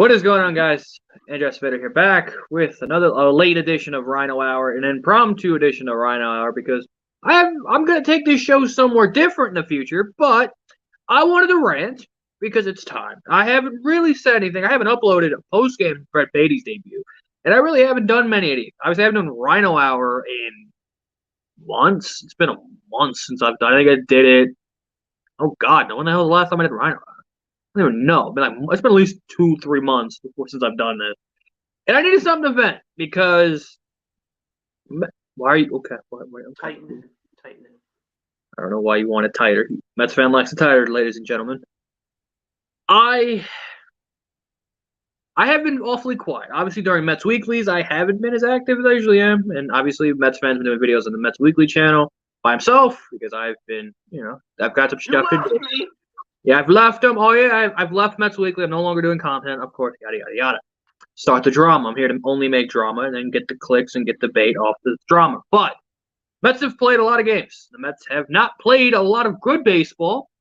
What is going on, guys? Andrew Acevedo here, back with another late edition of Rhino Hour, an impromptu edition of Rhino Hour, because I'm going to take this show somewhere different in the future, but I wanted to rant because it's time. I haven't really said anything. I haven't uploaded a post-game Brett Beatty's debut, and I really haven't done many of these. I haven't done Rhino Hour in months. It's been a month since I've done it. I think I did it. Oh, God, no, when the hell was the last time I did Rhino Hour? I don't even know. It's been at least 2-3 months since I've done this. And I needed something to vent because why are you okay? Tighten it. I don't know why you want it tighter. Metsfan likes it tighter, ladies and gentlemen. I have been awfully quiet. Obviously, during Mets Weeklies, I haven't been as active as I usually am, and obviously, Mets fans been doing videos on the Mets Weekly channel by himself because I've been, I've got some stuff to do. Yeah, I've left them. Oh, yeah, I've left Mets Weekly. I'm no longer doing content, of course, yada, yada, yada. Start the drama. I'm here to only make drama and then get the clicks and get the bait off the drama. But Mets have played a lot of games. The Mets have not played a lot of good baseball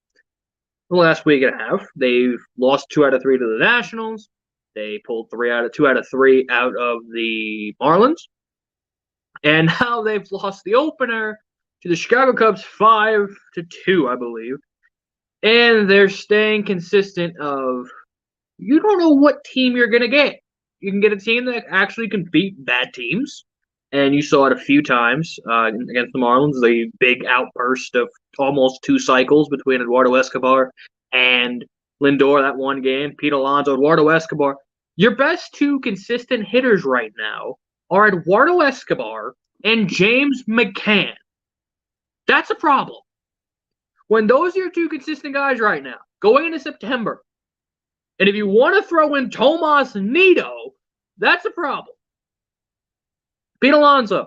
the last week and a half. They've lost 2 out of 3 to the Nationals. They pulled 2 out of 3 out of the Marlins. And now they've lost the opener to the Chicago Cubs 5-2, I believe. And they're staying consistent of you don't know what team you're going to get. You can get a team that actually can beat bad teams. And you saw it a few times against the Marlins, the big outburst of almost 2 cycles between Eduardo Escobar and Lindor that one game. Pete Alonso, Eduardo Escobar. Your best 2 consistent hitters right now are Eduardo Escobar and James McCann. That's a problem. When those are your 2 consistent guys right now, going into September, and if you want to throw in Tomas Nido, that's a problem. Pete Alonso,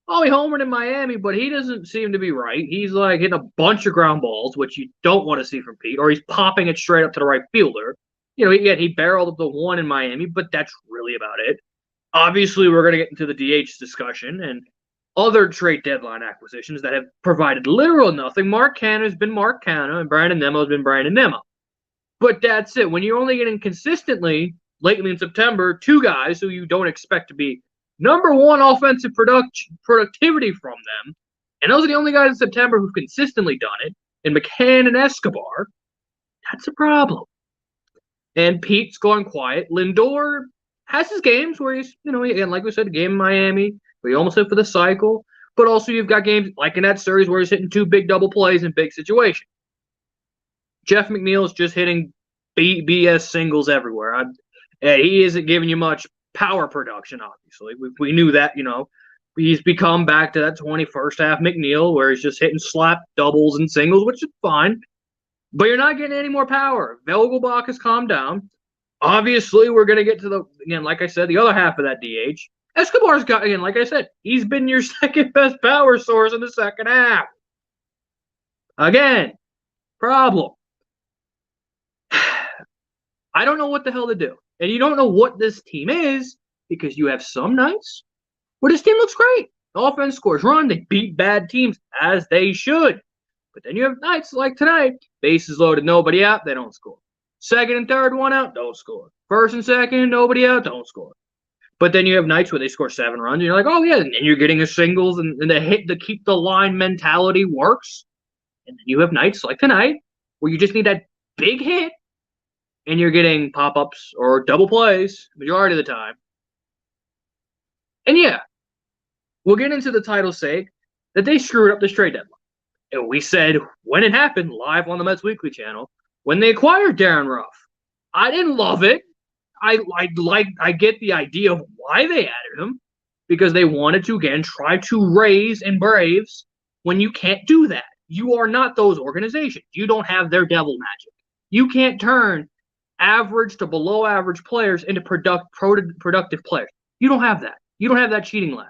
he homered in Miami, but he doesn't seem to be right. He's like hitting a bunch of ground balls, which you don't want to see from Pete, or he's popping it straight up to the right fielder. He barreled up the 1 in Miami, but that's really about it. Obviously, we're going to get into the DH discussion, and other trade deadline acquisitions that have provided literal nothing. Mark Canha has been Mark Canha, and Brandon Nimmo has been Brandon Nimmo. But that's it. When you're only getting consistently, lately in September, 2 guys who you don't expect to be number 1 offensive productivity from them, and those are the only guys in September who've consistently done it, and McCann and Escobar, that's a problem. And Pete's going quiet. Lindor has his games where he's, again, like we said, a game in Miami, where he almost hit for the cycle. But also you've got games like in that series where he's hitting 2 big double plays in big situations. Jeff McNeil's just hitting BS singles everywhere. He isn't giving you much power production, obviously. We knew that, He's become back to that 21st half McNeil where he's just hitting slap doubles and singles, which is fine. But you're not getting any more power. Vogelbach has calmed down. Obviously, we're going to get to like I said, the other half of that DH. Escobar's got, again, like I said, he's been your second best power source in the second half. Again, problem. I don't know what the hell to do. And you don't know what this team is because you have some nights where this team looks great. The offense scores run. They beat bad teams as they should. But then you have nights like tonight. Bases loaded, nobody out, they don't score. Second and third, 1 out, don't score. First and second, nobody out, don't score. But then you have nights where they score 7 runs, and you're like, oh, yeah, and you're getting a singles, and the hit to keep the line mentality works. And then you have nights like tonight where you just need that big hit, and you're getting pop-ups or double plays majority of the time. And yeah, we'll get into the title's sake that they screwed up this trade deadline. And we said when it happened live on the Mets Weekly channel, when they acquired Darren Ruff, I didn't love it. I get the idea of why they added him, because they wanted to, again, try to raise in Braves when you can't do that. You are not those organizations. You don't have their devil magic. You can't turn average to below average players into productive players. You don't have that. You don't have that cheating lab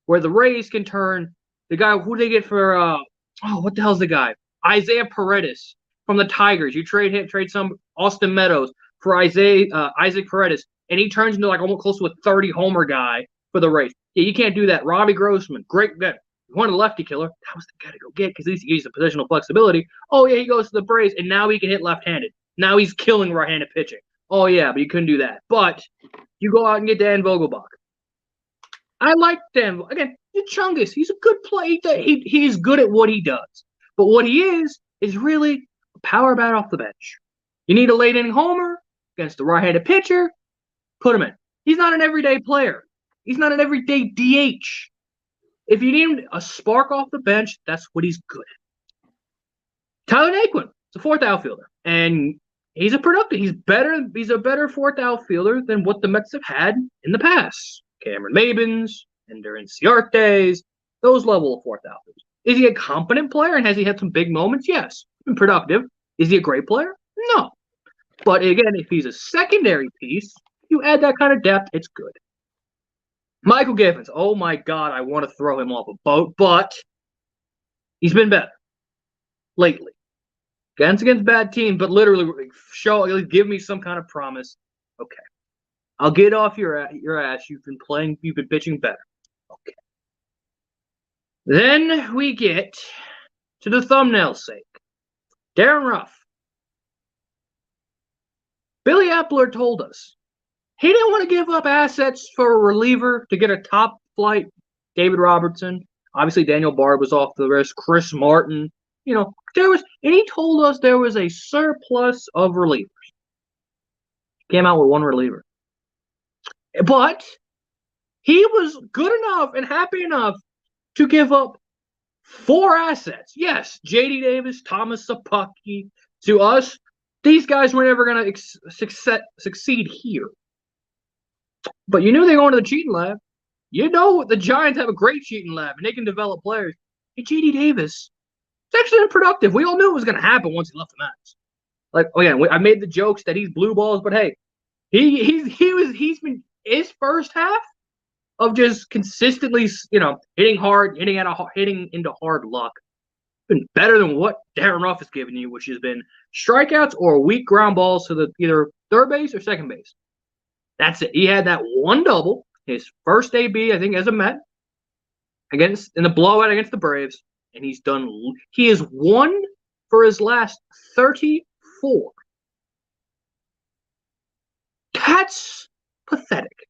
where the Rays can turn the guy who they get for what the hell's the guy? Isaiah Paredes from the Tigers. You trade some Austin Meadows for Isaac Paredes, and he turns into like almost close to a 30 homer guy for the Rays. Yeah, you can't do that. Robbie Grossman, great guy. You wanted a lefty killer. That was the guy to go get because he's using positional flexibility. Oh yeah, he goes to the Braves, and now he can hit left-handed. Now he's killing right-handed pitching. Oh, yeah, but you couldn't do that. But you go out and get Dan Vogelbach. I like Dan. Again, he's Chungus. He's a good player. He's good at what he does. But what he is really a power bat off the bench. You need a late inning homer against the right-handed pitcher, put him in. He's not an everyday player. He's not an everyday DH. If you need a spark off the bench, that's what he's good at. Tyler Naquin is a fourth outfielder, and he's a productive. He's a better fourth outfielder than what the Mets have had in the past. Cameron Mabins, Ender Inciartes, those level of fourth outfielders. Is he a competent player, and has he had some big moments? Yes. Been productive. Is he a great player? No. But again, if he's a secondary piece, you add that kind of depth, it's good. Michael Giffens, oh my God, I want to throw him off a boat, but he's been better lately. Against bad teams, but literally give me some kind of promise. Okay. I'll get off your ass. You've been pitching better. Okay. Then we get to the thumbnail's sake. Darren Ruff. Billy Epler told us he didn't want to give up assets for a reliever to get a top flight David Robertson. Obviously, Daniel Bard was off the list. Chris Martin. And he told us there was a surplus of relievers. Came out with one reliever. But he was good enough and happy enough to give up 4 assets. Yes, J.D. Davis, Thomas Sapucki. To us, these guys were never going to succeed here. But you knew they were going to the cheating lab. You know the Giants have a great cheating lab, and they can develop players. Hey, J.D. Davis, it's actually unproductive. We all knew it was going to happen once he left the Mets. I made the jokes that he's blue balls, but hey, he's been his first half of just consistently, hitting hard, hitting into hard luck. Been better than what Darren Ruff has given you, which has been strikeouts or weak ground balls to the either third base or second base. That's it. He had that one double, his first AB, I think, as a Met, in the blowout against the Braves, and he has won for his last 34. That's pathetic.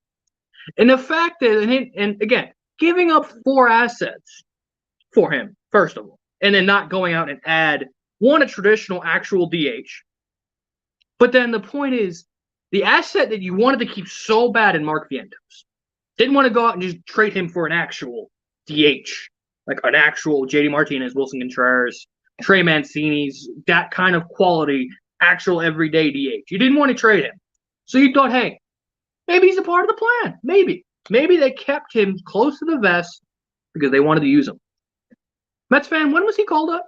And the fact that, and again, giving up 4 assets for him, first of all, and then not going out and add a traditional actual DH. But then the point is, the asset that you wanted to keep so bad in Mark Vientos, didn't want to go out and just trade him for an actual DH, like an actual JD Martinez, Wilson Contreras, Trey Mancini's, that kind of quality, actual everyday DH. You didn't want to trade him. So you thought, hey, maybe he's a part of the plan. Maybe. Maybe they kept him close to the vest because they wanted to use him. Metsfan, when was he called up?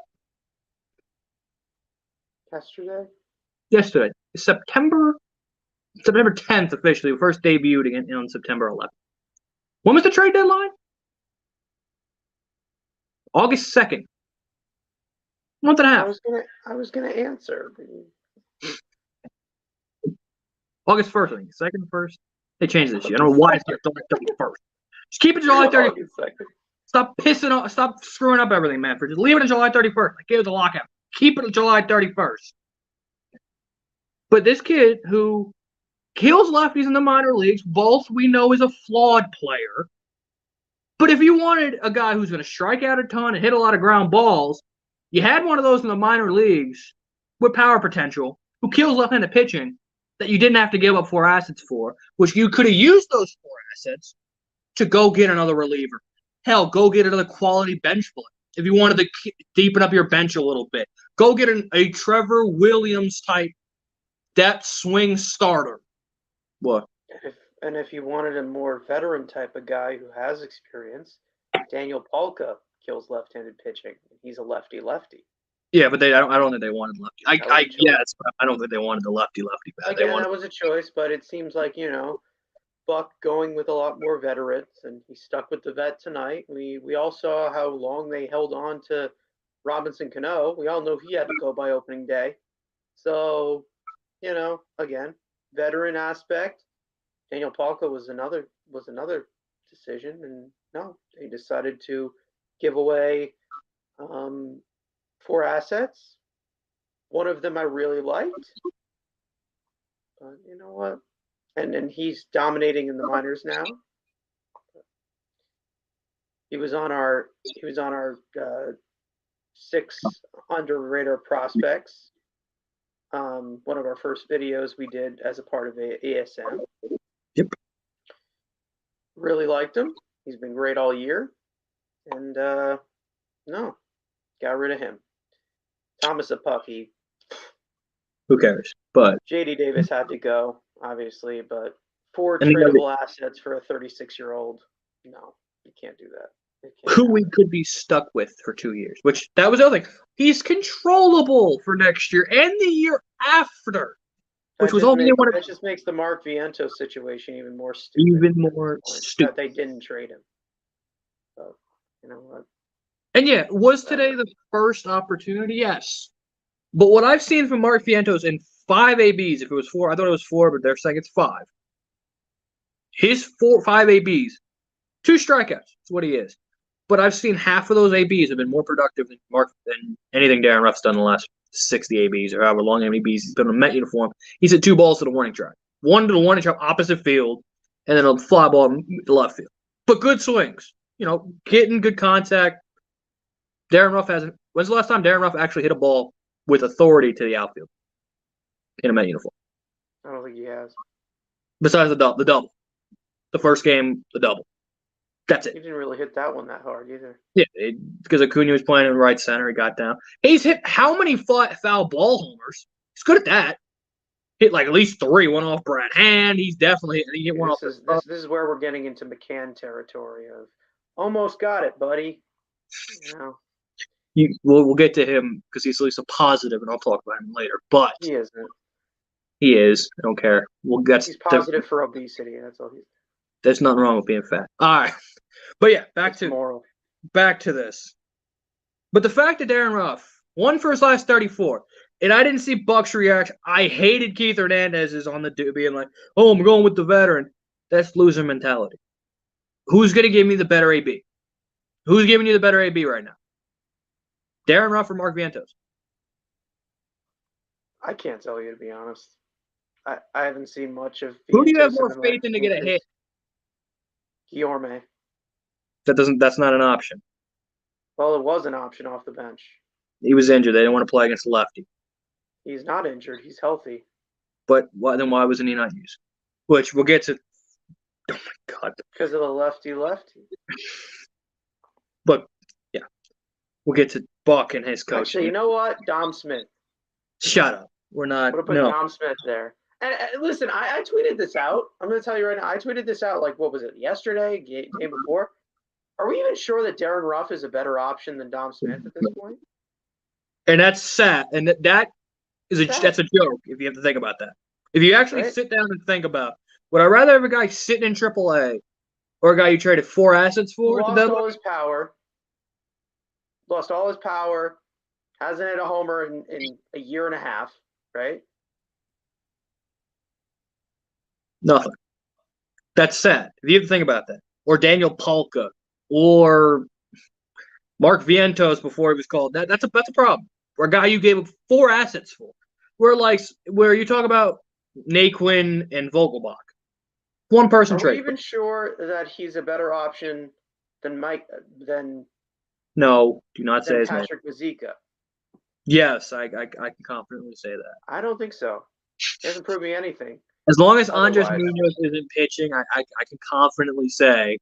Yesterday. September 10th officially. First debuted again on September 11th. When was the trade deadline? August 2nd. Month and a half. I was gonna answer. August 1st, I think. 2nd, 1st. They changed this year. I don't know why it's July 31st. Just keep it July 30th. Stop pissing off. Stop screwing up everything, man. Just leave it on July 31st. I gave it a lockout. Keep it on July 31st. But this kid who kills lefties in the minor leagues, both we know is a flawed player. But if you wanted a guy who's going to strike out a ton and hit a lot of ground balls, you had one of those in the minor leagues with power potential who kills left-handed pitching that you didn't have to give up 4 assets for, which you could have used those 4 assets to go get another reliever. Hell, go get another quality bench player. If you wanted to deepen up your bench a little bit, go get a Trevor Williams type depth swing starter. What? And if you wanted a more veteran type of guy who has experience, Daniel Palka kills left-handed pitching. He's a lefty-lefty. Yeah, but I don't think they wanted lefty. I guess, but I don't think they wanted the lefty-lefty. Again, that was a choice, but it seems like, Buck going with a lot more veterans, and he stuck with the vet tonight. We all saw how long they held on to Robinson Cano. We all know he had to go by opening day. So, again, veteran aspect. Daniel Palka was another decision, and no, they decided to give away 4 assets. One of them I really liked. But you know what? And he's dominating in the minors now. He was on our 6 under radar prospects. One of our first videos we did as a part of ASM. Yep. Really liked him. He's been great all year. And no, got rid of him. Thomas a Puffy. Who cares? But JD Davis had to go, obviously, but 4 tradable assets for a 36-year-old. No, you can't do that. Who we could be stuck with for 2 years, which that was the other thing. He's controllable for next year and the year after, which was only one. That just makes the Mark Vientos situation even more stupid. Even more stupid that they didn't trade him. So you know what? And yeah, was today the first opportunity? Yes, but what I've seen from Mark Vientos in 5 ABs, if it was 4, I thought it was 4, but they're saying it's 5. His 5 ABs, 2 strikeouts. That's what he is. But I've seen half of those ABs have been more productive than anything Darren Ruff's done in the last 60 ABs or however long ABs he's been in a Met uniform. He's hit 2 balls to the warning track. 1 to the warning track opposite field, and then a fly ball to left field. But good swings. You know, getting good contact. Darren Ruff hasn't. When's the last time Darren Ruff actually hit a ball with authority to the outfield in a Met uniform? I don't think he has. Besides the double. The first game, the double. That's it. He didn't really hit that one that hard either. Yeah, because Acuna was playing in right center. He got down. He's hit how many foul ball homers? He's good at that. Hit like at least 3. One off Brad Hand. He's definitely he hit one off. This is where we're getting into McCann territory of almost got it, buddy. You know. We'll get to him because he's at least a positive, and I'll talk about him later. But he isn't. He is. I don't care. He's positive for obesity. That's all he's. There's nothing wrong with being fat. All right. But yeah, back to this. But the fact that Darren Ruff won for his last 34, and I didn't see Buck's reaction. I hated Keith Hernandez's on the being like, "Oh, I'm going with the veteran." That's loser mentality. Who's going to give me the better AB? Who's giving you the better AB right now? Darren Ruff or Mark Vientos? I can't tell you, to be honest. I haven't seen much of. Who do you have more faith in to get a hit? Guillorme. That's not an option. Well, it was an option off the bench. He was injured. They didn't want to play against the lefty. He's not injured. He's healthy. But then why wasn't he not used? Which we'll get to. Oh my God. Because of the lefty. But yeah, we'll get to Buck and his coach. Actually, you know what? Dom Smith. Shut up. We're not. I'm gonna put Dom Smith there. And listen, I tweeted this out. I'm going to tell you right now. I tweeted this out like, what was it, yesterday, game before? Are we even sure that Darren Ruff is a better option than Dom Smith at this point? And that's sad. And that's a joke if you have to think about that. If you actually sit down and think about, would I rather have a guy sitting in AAA or a guy you traded 4 assets for? Lost all his power. Hasn't hit a homer in a year and a half, right? Nothing. That's sad. If you have to think about that. Or Daniel Palka. Or Mark Vientos before he was called. That's a problem. Or a guy you gave up 4 assets for. Where you talk about Naquin and Vogelbach. One person trade. Are we even sure that he's a better option than No, do not say his name. Patrick Bazika? Yes, I can confidently say that. I don't think so. He hasn't proved me anything. As long as Andres Munoz isn't pitching, I can confidently say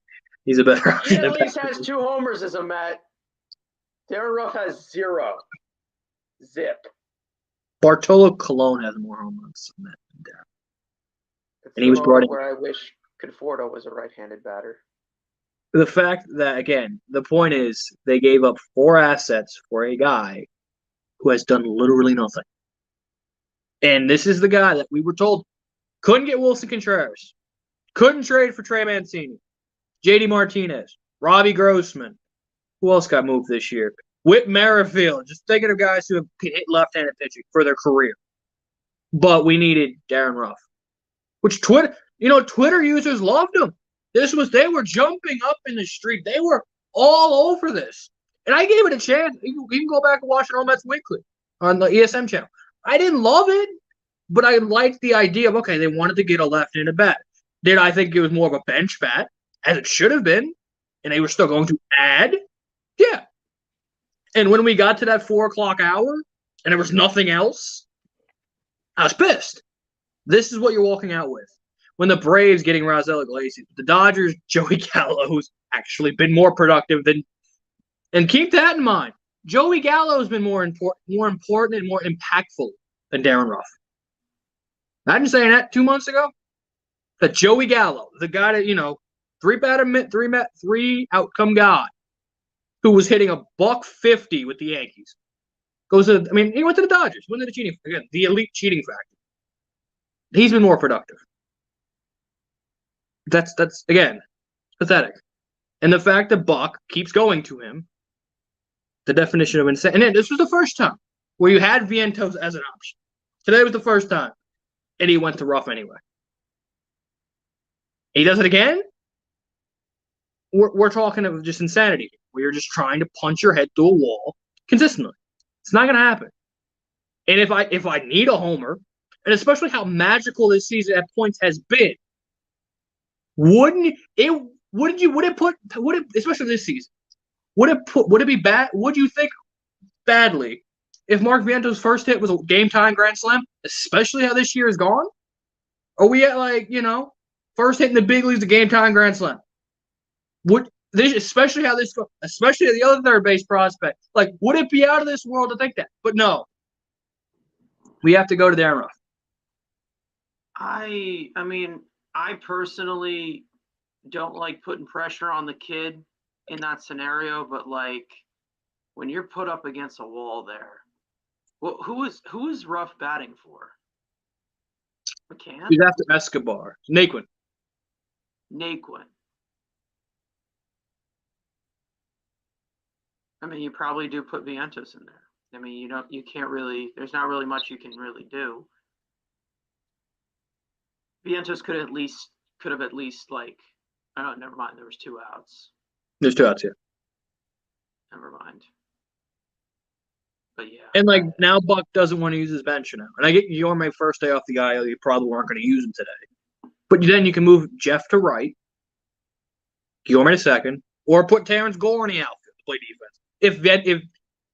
he's a better option. He at least has 2 homers as a Met. Darren Ruff has 0. Zip. Bartolo Colon has more home runs than Darren. And he was brought in. Where I wish Conforto was a right-handed batter. The fact that, again, the point is they gave up 4 assets for a guy who has done literally nothing. And this is the guy that we were told couldn't get Wilson Contreras, couldn't trade for Trey Mancini, JD Martinez, Robbie Grossman. Who else got moved this year? Whit Merrifield. Just thinking of guys who have hit left-handed pitching for their career. But we needed Darren Ruff, which Twitter users loved him. They were jumping up in the street. They were all over this. And I gave it a chance. You can go back and watch it on Mets Weekly on the ESM channel. I didn't love it. But I liked the idea of, okay, they wanted to get a left-handed bat. Did I think it was more of a bench bat, as it should have been, and they were still going to add? Yeah. And when we got to that 4 o'clock hour and there was nothing else, I was pissed. This is what you're walking out with. When the Braves getting Raisel Iglesias, the Dodgers, Joey Gallo, who's actually been more productive than – and keep that in mind. Joey Gallo has been more important and more impactful than Darren Ruff. Imagine saying that 2 months ago. That Joey Gallo, the guy that, three outcome guy who was hitting $150 with the Yankees. He went to the Dodgers, went to the cheating, again, the elite cheating factor. He's been more productive. That's again, pathetic. And the fact that Buck keeps going to him, the definition of insane. And then this was the first time where you had Vientos as an option. Today was the first time. And he went to Ruff anyway. He does it again? We're talking of just insanity, where you're just trying to punch your head through a wall consistently. It's not going to happen. And if I need a homer, and especially how magical this season at points has been, especially this season, would it be bad? Would you think badly if Mark Viento's first hit was a game time grand slam, especially how this year has gone? Are we at first hit in the big leagues, a game time grand slam? Especially the other third base prospect, would it be out of this world to think that? But no, we have to go to Darren Ruff. I personally don't like putting pressure on the kid in that scenario, but when you're put up against a wall there, who is Ruff batting for? McCann? He's after Escobar. Naquin. You probably do put Vientos in there. You can't really. There's not really much you can really do. Vientos could have at least never mind. There was 2 outs. There's 2 outs, yeah. Never mind. But yeah. And now Buck doesn't want to use his bench now. And I get Yorme first day off the IL, you probably weren't going to use him today. But then you can move Jeff to right, Yorme to second, or put Terrence Gore in the outfield to play defense. If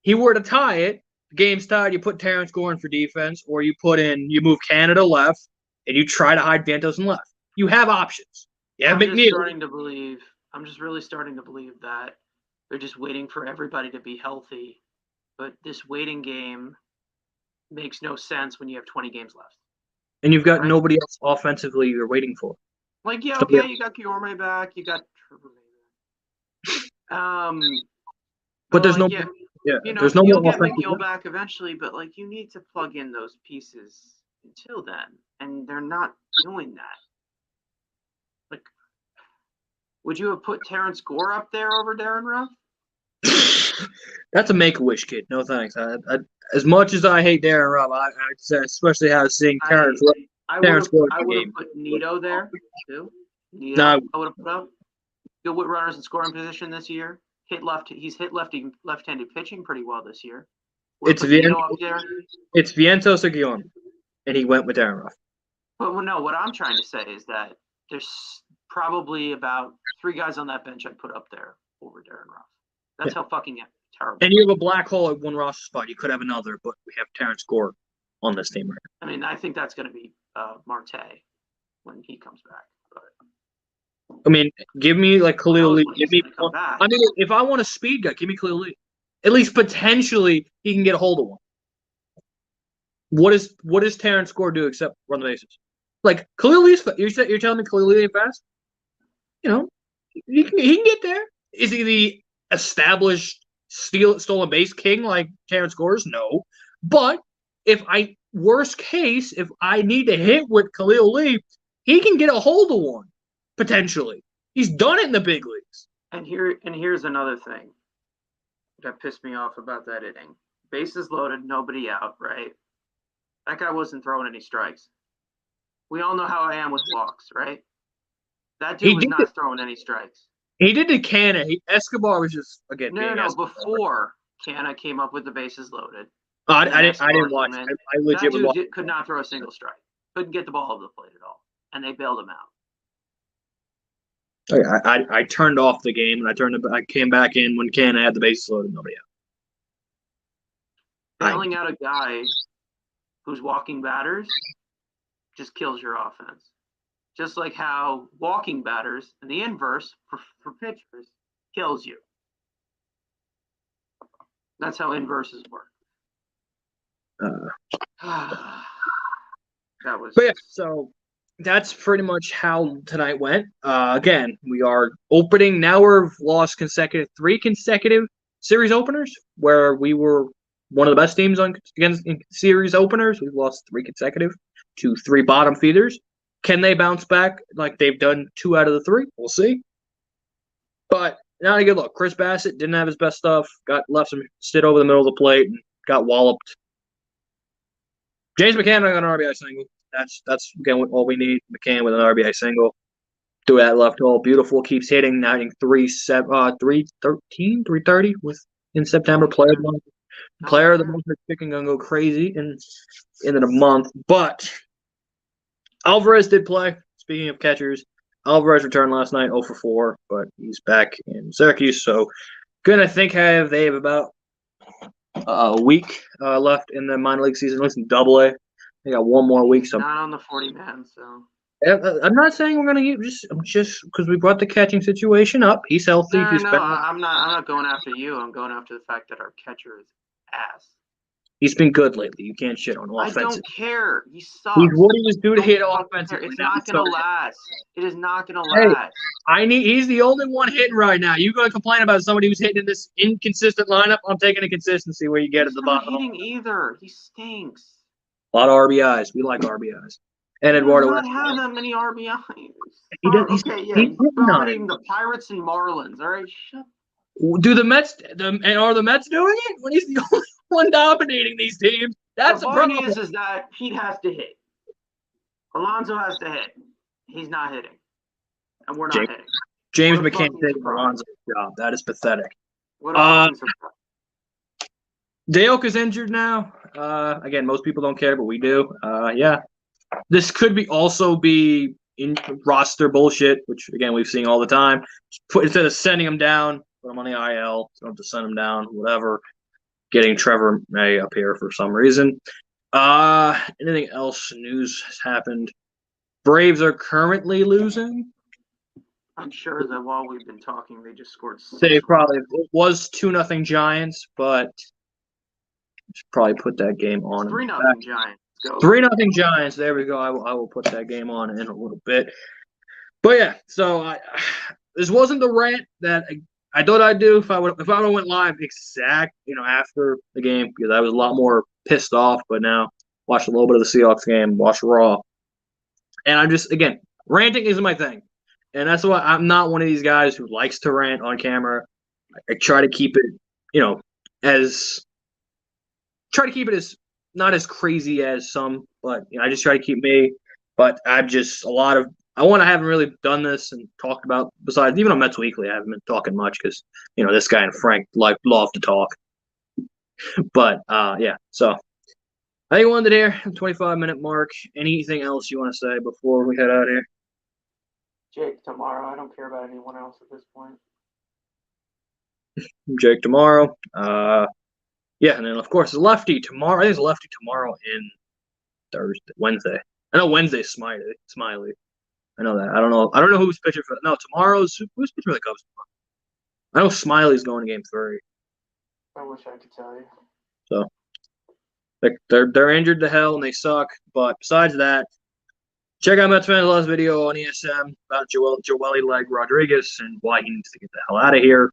he were to tie it, the game's tied, you put Terrence Gore in for defense, or you move Canada left, and you try to hide Vientos in left. You have options. Yeah, I'm just really starting to believe that they're just waiting for everybody to be healthy. But this waiting game makes no sense when you have 20 games left. And you've got nobody else offensively you're waiting for. You got Guillorme back, you got Trevor back. But there's no there's no more get offensive McGill back eventually, but you need to plug in those pieces until then, and they're not doing that. Would you have put Terrence Gore up there over Darren Ruff? That's a make-a-wish kid. No thanks. As much as I hate Darren Ruff, I'd say, especially how seeing Terrence Gore. I would have put Nito there too. I would have put up. Good with runners in scoring position this year. He's hit left-handed pitching pretty well this year. It's Vientos or Guillaume, and he went with Darren Ruff. But no, what I'm trying to say is that there's probably about 3 guys on that bench I'd put up there over Darren Ruff. That's how fucking terrible. And you have a black hole at one roster spot. You could have another, but we have Terrence Gore on this team right now. I think that's going to be Marte when he comes back. Give me Khalil Lee. If I want a speed guy, give me Khalil Lee. At least potentially he can get a hold of one. What does Terrence Gore do except run the bases? Khalil Lee's you're telling me Khalil Lee ain't fast? He can get there. Is he the established stolen base king like Terrence Gore is? No. But if I need to hit with Khalil Lee, he can get a hold of one, potentially. He's done it in the big leagues. And here's another thing that pissed me off about that inning. Bases loaded, nobody out, right? That guy wasn't throwing any strikes. We all know how I am with walks, right? That dude was not throwing any strikes. He did to Canna. Escobar was just, again, No. Before Canna came up with the bases loaded, I didn't watch. I legit that was dude could not throw a single strike. Couldn't get the ball over the plate at all, and they bailed him out. I turned off the game and I came back in when Canna had the bases loaded. Nobody out. Bailing out a guy who's walking batters just kills your offense. Just like how walking batters in the inverse for pitchers kills you. That's how inverses work. That was. But yeah, so that's pretty much how tonight went. Again, we are opening. Now we've lost three consecutive series openers, where we were one of the best teams against series openers. We've lost 3 consecutive to 3 bottom feeders. Can they bounce back like they've done 2 out of the 3? We'll see. But not a good look. Chris Bassett didn't have his best stuff. Left some sit over the middle of the plate and got walloped. James McCann got an RBI single. That's again all we need. McCann with an RBI single. Threw that left hole. Beautiful. Keeps hitting. Now hitting 330 in September. Player of the month. Picking gonna go crazy in the month. But Alvarez did play. Speaking of catchers, Alvarez returned last night 0 for 4, but he's back in Syracuse. So gonna think they have about a week left in the minor league season, at least in Double-A. They got 1 more week. So not on the 40-man, so. I'm not saying we're gonna just because we brought the catching situation up. He's healthy. No, I'm not going after you. I'm going after the fact that our catcher is ass. He's been good lately. You can't shit on offensive. I don't care. He sucks. He's what he was due to hit offensively. It's not going to last. It is not going to last. He's the only one hitting right now. You going to complain about somebody who's hitting in this inconsistent lineup? I'm taking a consistency where you get at the bottom. He's not hitting either. He stinks. A lot of RBIs. We like RBIs. And Eduardo. He does not have that many RBIs. He's dominating the Pirates and Marlins. All right, shut. Do the Mets? Are the Mets doing it when he's the only one dominating these teams? That's the problem. Is that Pete has to hit. Alonso has to hit. He's not hitting, and we're not hitting. James McCann did Alonso's job. That is pathetic. Dayoka is injured now. Again, most people don't care, but we do. Yeah, this could also be in roster bullshit, which again we've seen all the time. Instead of sending him down, put him on the IL. Don't have to send him down. Whatever. Getting Trevor May up here for some reason. Anything else? News has happened. Braves are currently losing. I'm sure that while we've been talking, they just scored 6. It was 2-0 Giants, but should probably put that game on. 3-0 Giants. 3-0 Giants. There we go. I will put that game on in a little bit. But yeah, so this wasn't the rant that I thought I'd do if I would have went live after the game, because I was a lot more pissed off. But now watched a little bit of the Seahawks game, watched Raw, and I'm just ranting isn't my thing, and that's why I'm not one of these guys who likes to rant on camera. I try to keep it, as not as crazy as some, but I just try to keep me. But I'm just I haven't really done this and talked about, besides even on Mets Weekly, I haven't been talking much because, this guy and Frank love to talk. But, yeah, so I think we'll end it here, 25-minute mark. Anything else you want to say before we head out here? Jake tomorrow. I don't care about anyone else at this point. Jake tomorrow. Yeah, and then, of course, Lefty tomorrow. I think it's Lefty tomorrow and Wednesday. I know Wednesday's Smiley. I know that. I don't know who's pitching for. No, tomorrow's who's pitching for the Cubs tomorrow. I know Smiley's going to Game 3. I wish I could tell you. So they're injured to hell and they suck. But besides that, check out Metsfan's last video on ESM about Joely Leg Rodriguez and why he needs to get the hell out of here.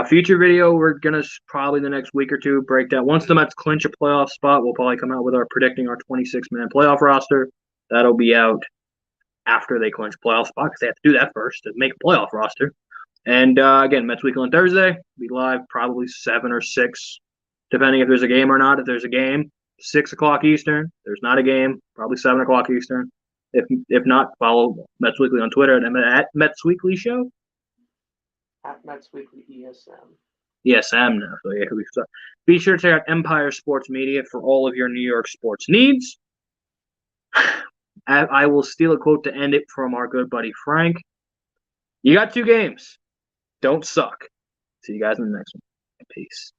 Future video, we're gonna probably the next week or two break down. Once the Mets clinch a playoff spot, we'll probably come out with predicting our 26-man playoff roster. That'll be out after they clinch a playoff spot, because they have to do that first to make a playoff roster. And again, Mets Weekly on Thursday. Be live probably 7 or 6, depending if there's a game or not. If there's a game, 6 o'clock Eastern. If there's not a game, probably 7 o'clock Eastern. If not, follow Mets Weekly on Twitter at Mets Weekly Show. At Mets Weekly ESM. ESM now. So yeah, be sure to check out Empire Sports Media for all of your New York sports needs. I will steal a quote to end it from our good buddy Frank. You got 2 games. Don't suck. See you guys in the next one. Peace.